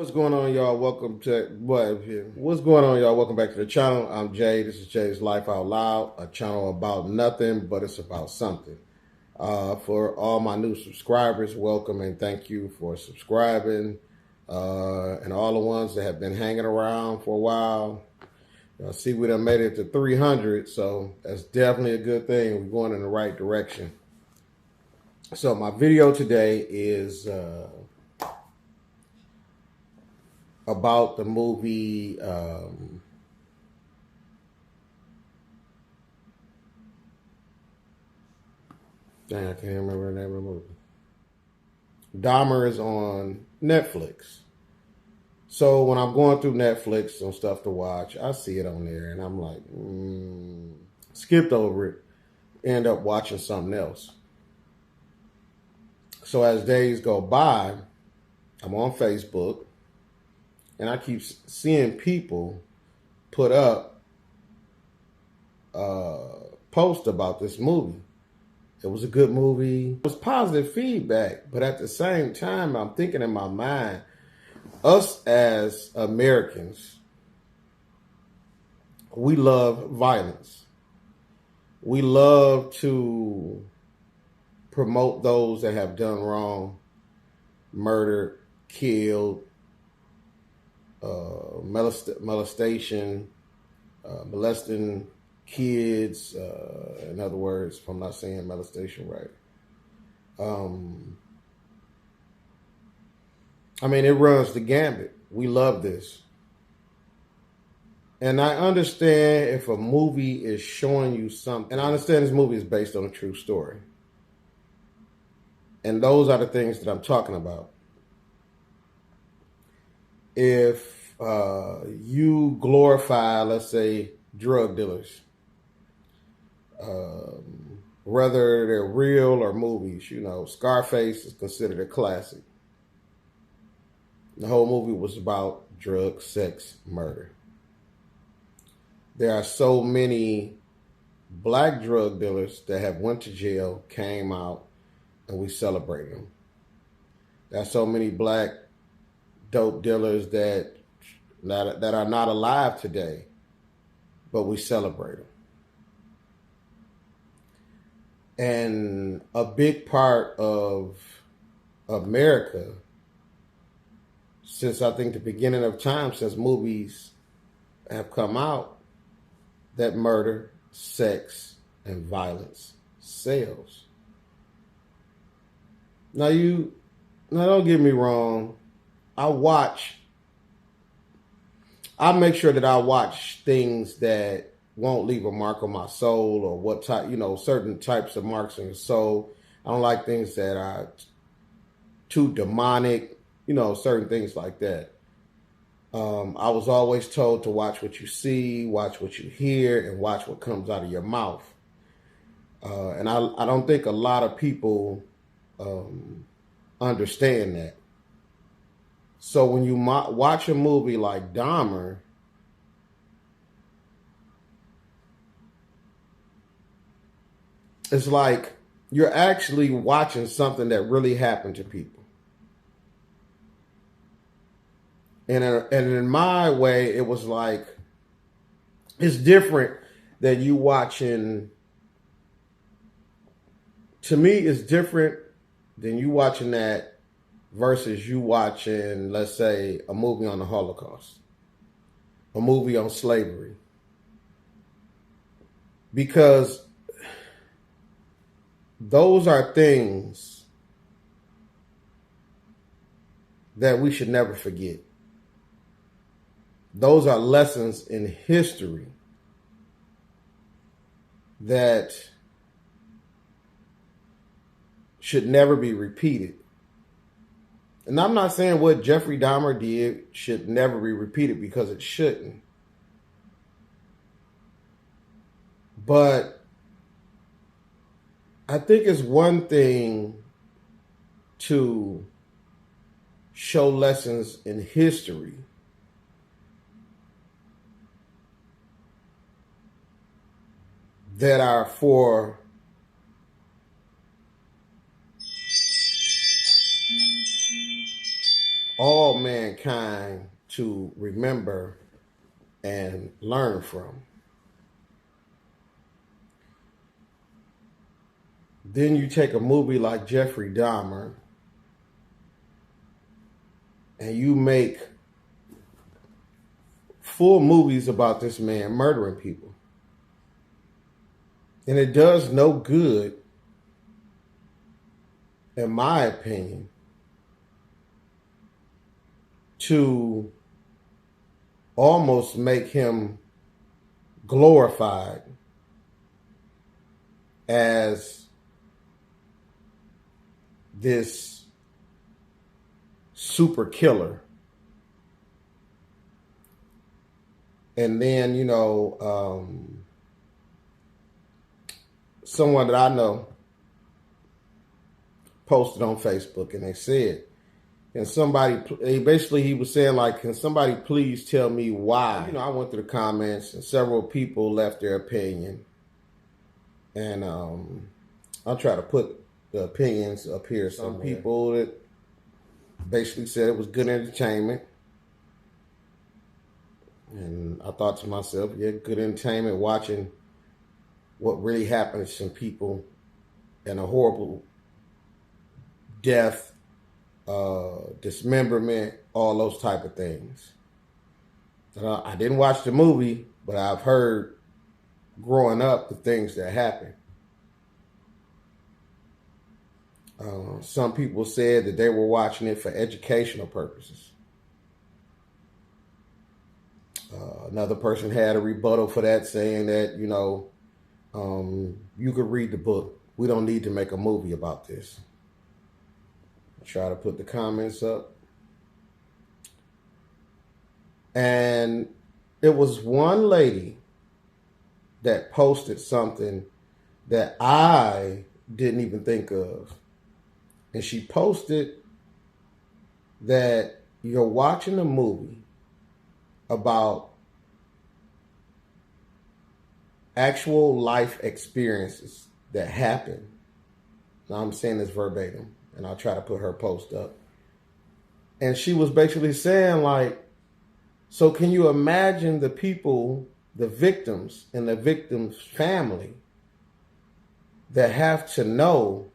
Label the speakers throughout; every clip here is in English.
Speaker 1: What's going on, y'all? What's going on, y'all? Welcome back to the channel. I'm Jay. This is Jay's Life Out Loud, a channel about nothing, but it's about something. For all my new subscribers, welcome and thank you for subscribing. And all the ones that have been hanging around for a while. I see we done made it to 300, so that's definitely a good thing. We're going in the right direction. So my video today is about the movie dang, I can't remember the name of the movie. Dahmer is on Netflix. So when I'm going through Netflix and stuff to watch, I see it on there and I'm like, skipped over it, end up watching something else. So as days go by, I'm on Facebook and I keep seeing people put up posts about this movie. It was a good movie. It was positive feedback, but at the same time, I'm thinking in my mind, us as Americans, we love violence. We love to promote those that have done wrong, murdered, killed, molestation, molesting kids. In other words, if I'm not saying molestation right. I mean, it runs the gambit. We love this. And I understand if a movie is showing you something, and I understand this movie is based on a true story. And those are the things that I'm talking about. If you glorify, let's say, drug dealers, whether they're real or movies, you know, Scarface is considered a classic. The whole movie was about drugs, sex, murder. There are so many black drug dealers that have went to jail, came out, and we celebrate them. There are so many black dope dealers that are not alive today, but we celebrate them. And a big part of America, since I think the beginning of time, since movies have come out, that murder, sex, and violence sells. Now don't get me wrong. I make sure that I watch things that won't leave a mark on my soul, or what type, certain types of marks on your soul. I don't like things that are too demonic, certain things like that. I was always told to watch what you see, watch what you hear, and watch what comes out of your mouth. And I don't think a lot of people understand that. So when you watch a movie like Dahmer, it's like you're actually watching something that really happened to people. And in my way, it was like, it's different than you watching. To me, it's different than you watching that versus you watching, let's say, a movie on the Holocaust, a movie on slavery. Because those are things that we should never forget. Those are lessons in history that should never be repeated. And I'm not saying what Jeffrey Dahmer did should never be repeated, because it shouldn't. But I think it's one thing to show lessons in history, that are for all mankind to remember and learn from. Then you take a movie like Jeffrey Dahmer and you make full movies about this man murdering people. And it does no good, in my opinion, to almost make him glorified as this super killer. And then, someone that I know posted on Facebook and they said, he was saying, like, can somebody please tell me why? I went through the comments and several people left their opinion. And I'll try to put the opinions up here. Some people that basically said it was good entertainment. And I thought to myself, yeah, good entertainment watching what really happened to some people and a horrible death, dismemberment, all those type of things. And I didn't watch the movie, but I've heard growing up the things that happened. Some people said that they were watching it for educational purposes. Another person had a rebuttal for that, saying that, you could read the book. We don't need to make a movie about this. I try to put the comments up. And it was one lady that posted something that I didn't even think of. And she posted that you're watching a movie about actual life experiences that happen. Now I'm saying this verbatim, and I'll try to put her post up. And she was basically saying, like, so can you imagine the people, the victims and the victim's family that have to know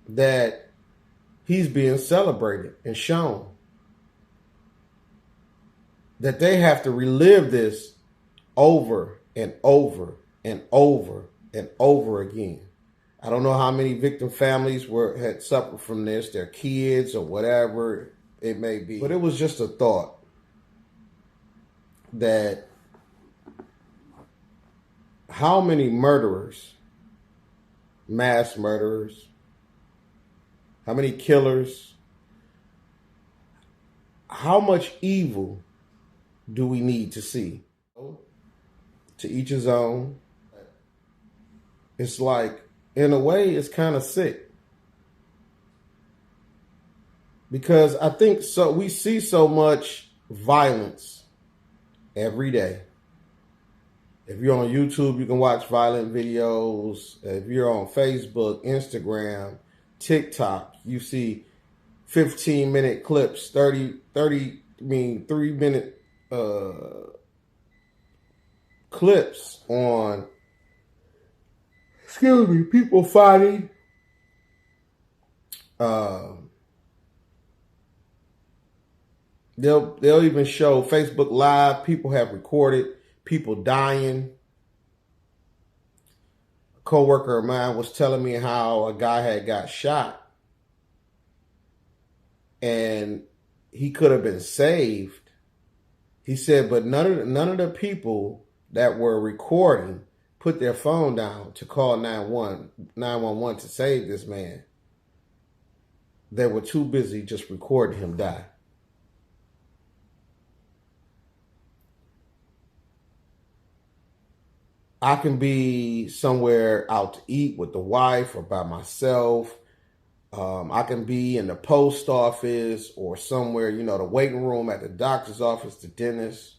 Speaker 1: that he's being celebrated and shown, that they have to relive this over and over and over and over again. I don't know how many victim families had suffered from this, their kids or whatever it may be. But it was just a thought that how many murderers, mass murderers, how many killers, how much evil do we need to see? To each his own. It's like, in a way, it's kind of sick. Because I think we see so much violence every day. If you're on YouTube, you can watch violent videos. If you're on Facebook, Instagram, TikTok, you see 15-minute clips, 3-minute clips on, people fighting. They'll even show Facebook Live. People have recorded people dying. A coworker of mine was telling me how a guy had got shot and he could have been saved. He said, but none of the people that were recording put their phone down to call 911 to save this man. They were too busy just recording him die. I can be somewhere out to eat with the wife or by myself. I can be in the post office or somewhere, the waiting room at the doctor's office, the dentist.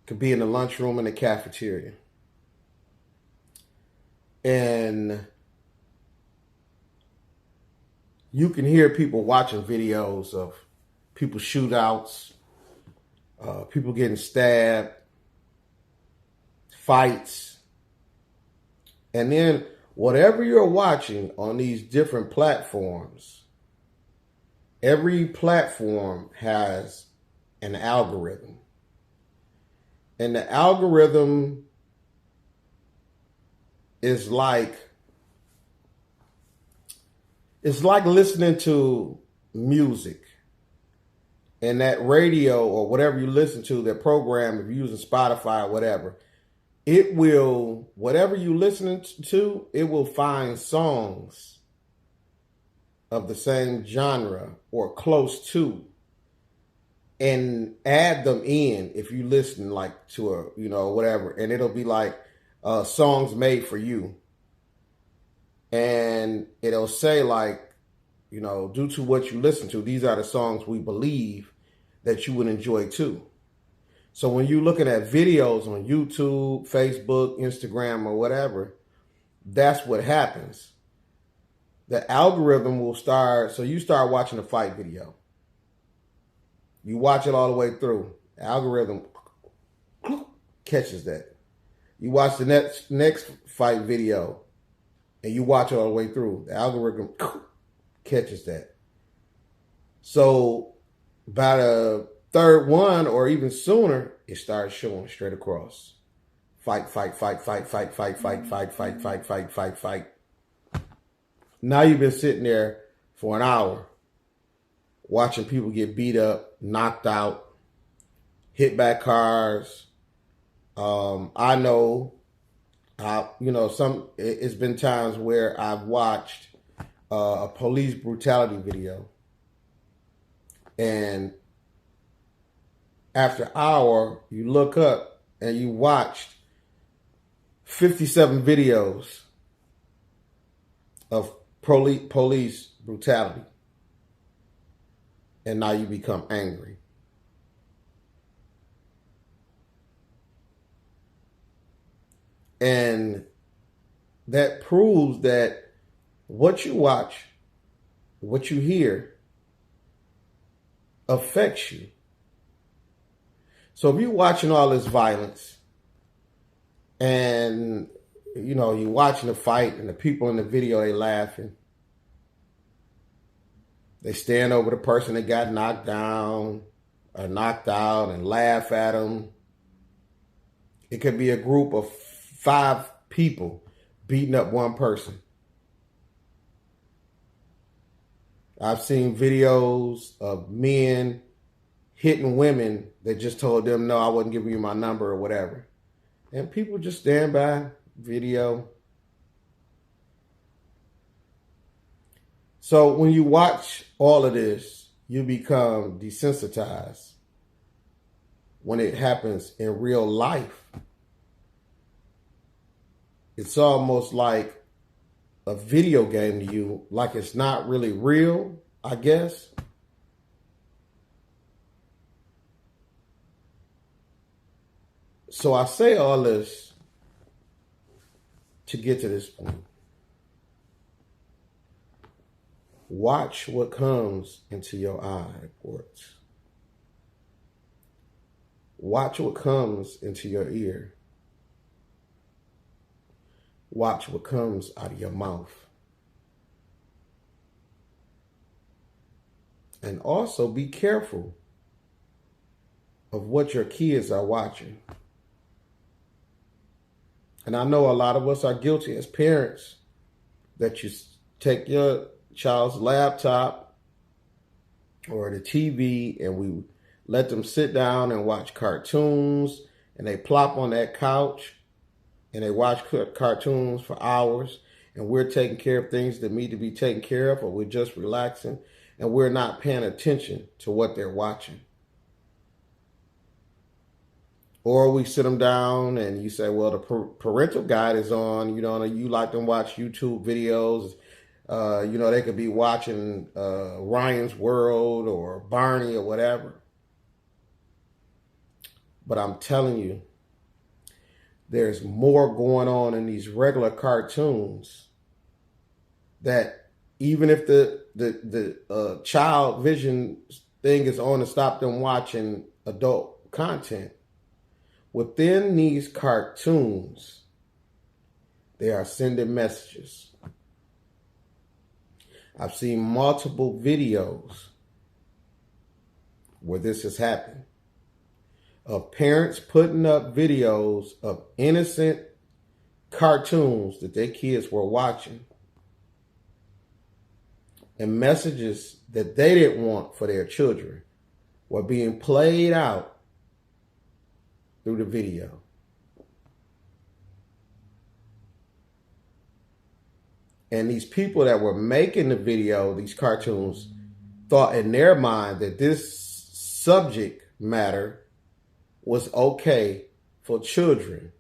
Speaker 1: Could be in the lunchroom in the cafeteria. And you can hear people watching videos of people shootouts, people getting stabbed, fights. And then whatever you're watching on these different platforms, every platform has an algorithm. And the algorithm is like, it's like listening to music. And that radio or whatever you listen to, that program, if you're using Spotify or whatever, it will, whatever you listening to, it will find songs of the same genre or close to and add them in if you listen like to a, whatever. And it'll be like songs made for you. And it'll say like, due to what you listen to, these are the songs we believe that you would enjoy too. So when you're looking at videos on YouTube, Facebook, Instagram, or whatever, that's what happens. The algorithm will start, so you start watching a fight video. You watch it all the way through. The algorithm catches that. You watch the next fight video and you watch it all the way through. The algorithm catches that. So by the third one or even sooner, it starts showing straight across. Fight, fight, fight, fight, fight, fight, fight, fight, fight, fight, fight, fight, fight. Now you've been sitting there for an hour watching people get beat up, knocked out, hit by cars. I know, it's been times where I've watched a police brutality video, and after an hour, you look up and you watched 57 videos of police brutality. And now you become angry. And that proves that what you watch, what you hear, affects you. So if you're watching all this violence and, you're watching the fight and the people in the video, they laughing. They stand over the person that got knocked down or knocked out and laugh at them. It could be a group of 5 people beating up one person. I've seen videos of men hitting women that just told them, no, I wasn't giving you my number or whatever. And people just stand by, video. So when you watch all of this, you become desensitized when it happens in real life. It's almost like a video game to you, like it's not really real, I guess. So I say all this to get to this point. Watch what comes into your eye ports. Watch what comes into your ear. Watch what comes out of your mouth. And also be careful of what your kids are watching. And I know a lot of us are guilty as parents that you take your child's laptop or the TV and we let them sit down and watch cartoons, and they plop on that couch and they watch cartoons for hours, and we're taking care of things that need to be taken care of, or we're just relaxing and we're not paying attention to what they're watching. Or we sit them down and you say, well, the parental guide is on, you like them watch YouTube videos. They could be watching Ryan's World or Barney or whatever. But I'm telling you, there's more going on in these regular cartoons that even if the child vision thing is on to stop them watching adult content, within these cartoons, they are sending messages. I've seen multiple videos where this has happened, of parents putting up videos of innocent cartoons that their kids were watching and messages that they didn't want for their children were being played out through the video. And these people that were making the video, these cartoons, thought in their mind that this subject matter was okay for children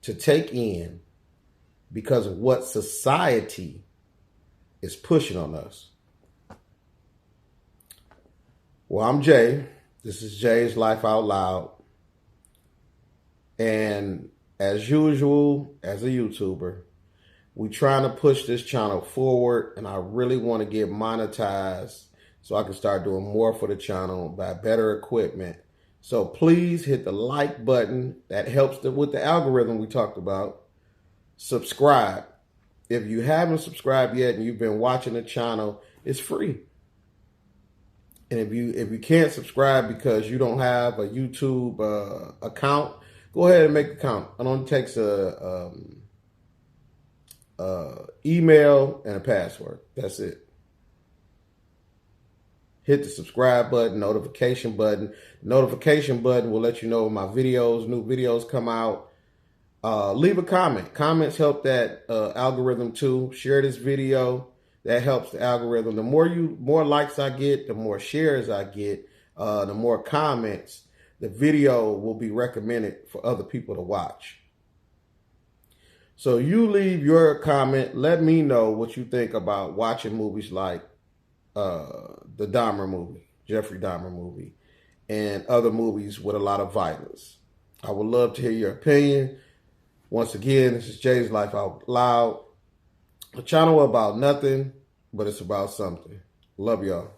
Speaker 1: to take in because of what society is pushing on us. Well, I'm Jay. This is Jay's Life Out Loud. And as usual, as a YouTuber, we're trying to push this channel forward, and I really want to get monetized so I can start doing more for the channel, buy better equipment. So please hit the like button. That helps with the algorithm we talked about. Subscribe. If you haven't subscribed yet and you've been watching the channel, it's free. And if you can't subscribe because you don't have a YouTube account, go ahead and make an account. It only takes a email and a password. That's it. Hit the subscribe button, notification button. Notification button will let you know when my new videos come out. Leave a comment. Comments help that algorithm too. Share this video. That helps the algorithm. The more likes I get, the more shares I get, the more comments, the video will be recommended for other people to watch. So you leave your comment. Let me know what you think about watching movies like the Dahmer movie, Jeffrey Dahmer movie, and other movies with a lot of violence. I would love to hear your opinion. Once again, this is Jay's Life Out Loud, a channel about nothing, but it's about something. Love y'all.